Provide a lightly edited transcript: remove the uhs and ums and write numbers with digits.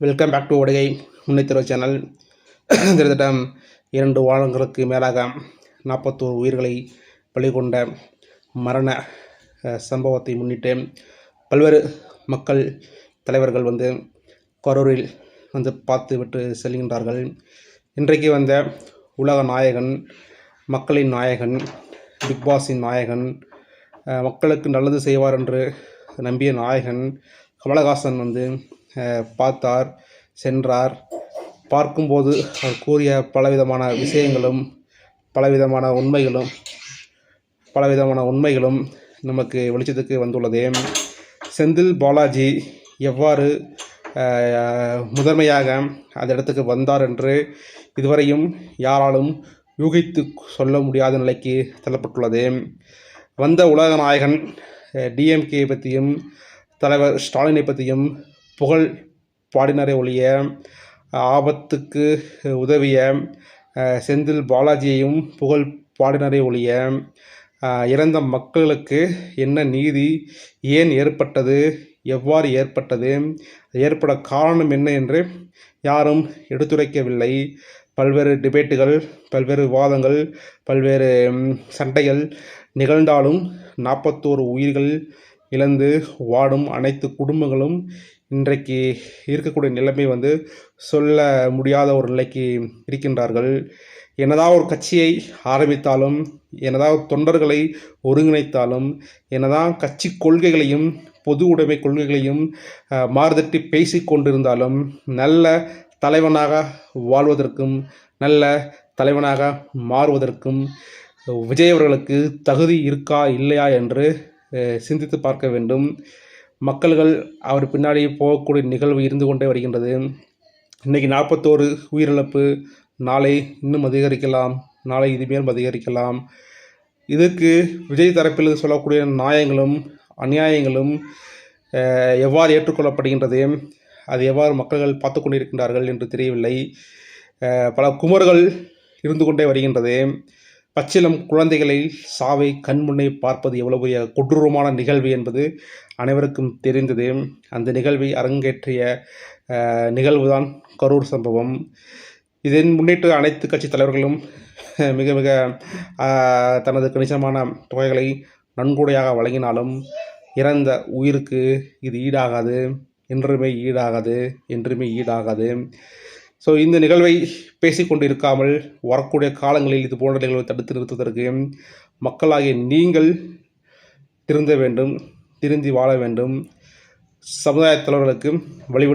Welcome back to ஒடுகை முன்னைத்தருவ channel. கிட்டத்தட்ட 2 வாரங்களுக்கு மேலாக 41 உயிர்களை பலி கொண்ட மரண சம்பவத்தை முன்னிட்டு பல்வேறு மக்கள் தலைவர்கள் கரூரில் பார்த்து விட்டு செல்கின்றார்கள். இன்றைக்கு வந்த உலக நாயகன், மக்களின் நாயகன், பிக்பாஸின் நாயகன், மக்களுக்கு நல்லது செய்வார் என்று நம்பிய நாயகன் கமலஹாசன் பார்த்தார், சென்றார். பார்க்கும்போது அவர் கூறிய பலவிதமான விஷயங்களும் பலவிதமான உண்மைகளும் நமக்கு வெளிச்சத்துக்கு வந்துள்ளது. செந்தில் பாலாஜி எவ்வாறு முதன்மையாக அந்த இடத்துக்கு வந்தார் என்று இதுவரையும் யாராலும் யூகித்து சொல்ல முடியாத நிலைக்கு தள்ளப்பட்டுள்ளது. வந்த உலக நாயகன் டிஎம்கே பற்றியும் தலைவர் ஸ்டாலினை பற்றியும் புகழ் பாடினரை ஒழிய ஆபத்துக்கு உதவிய செந்தில் பாலாஜியையும் புகழ் பாடினரை ஒழிய இறந்த மக்களுக்கு என்ன நீதி, ஏன் ஏற்பட்டது, எவ்வாறு ஏற்பட்டது, ஏற்பட காரணம் என்ன என்று யாரும் எடுத்துரைக்கவில்லை. பல்வேறு டிபேட்டுகள், பல்வேறு விவாதங்கள், பல்வேறு சண்டைகள் நிகழ்ந்தாலும் 41 உயிர்கள் இழந்து வாடும் அனைத்து குடும்பங்களும் இன்றைக்கு இருக்கக்கூடிய நிலைமை சொல்ல முடியாத ஒரு நிலைக்கு இருக்கின்றார்கள். என்னதான் ஒரு கட்சியை ஆரம்பித்தாலும், என்னதான் தொண்டர்களை ஒருங்கிணைத்தாலும், என்னதான் கட்சி கொள்கைகளையும் பொது உடைமை கொள்கைகளையும் மாறுதட்டி பேசி கொண்டிருந்தாலும் நல்ல தலைவனாக வாழ்வதற்கும் நல்ல தலைவனாக மாறுவதற்கும் விஜய் அவர்களுக்கு தகுதி இருக்கா இல்லையா என்று சிந்தித்து பார்க்க வேண்டும். மக்கள்கள் அவர் பின்னாடி போகக்கூடிய நிகழ்வு இருந்து கொண்டே வருகின்றது. இன்றைக்கி 41 உயிரிழப்பு, நாளை இன்னும் அதிகரிக்கலாம், நாளை இதுமேல் அதிகரிக்கலாம். இதற்கு விஜய் தரப்பில் சொல்லக்கூடிய நியாயங்களும் அநியாயங்களும் எவ்வாறு ஏற்றுக்கொள்ளப்படுகின்றது, அது எவ்வாறு மக்கள்கள் பார்த்து கொண்டிருக்கின்றார்கள் என்று தெரியவில்லை. பல குமர்கள் இருந்து கொண்டே வருகின்றது. பச்சிலம் குழந்தைகளை சாவை கண்முன்னே பார்ப்பது எவ்வளவு பெரிய கொடூரமான நிகழ்வு என்பது அனைவருக்கும் தெரிந்தது. அந்த நிகழ்வை அரங்கேற்றிய நிகழ்வுதான் கரூர் சம்பவம். இதன் முன்னிட்டு அனைத்து கட்சி தலைவர்களும் மிக மிக தனது கணிசமான தொகைகளை நன்கொடையாக வழங்கினாலும் இறந்த உயிருக்கு இது ஈடாகாது, என்றுமே ஈடாகாது. ஸோ இந்த நிகழ்வை பேசிக்கொண்டு இருக்காமல் வரக்கூடிய காலங்களில் இது போன்ற நிகழ்வை தடுத்து நிறுத்துவதற்கு மக்களாகிய நீங்கள் திருந்த வேண்டும், திருந்தி வாழ வேண்டும். சமுதாய தலைவர்களுக்கு வழிவிட்டு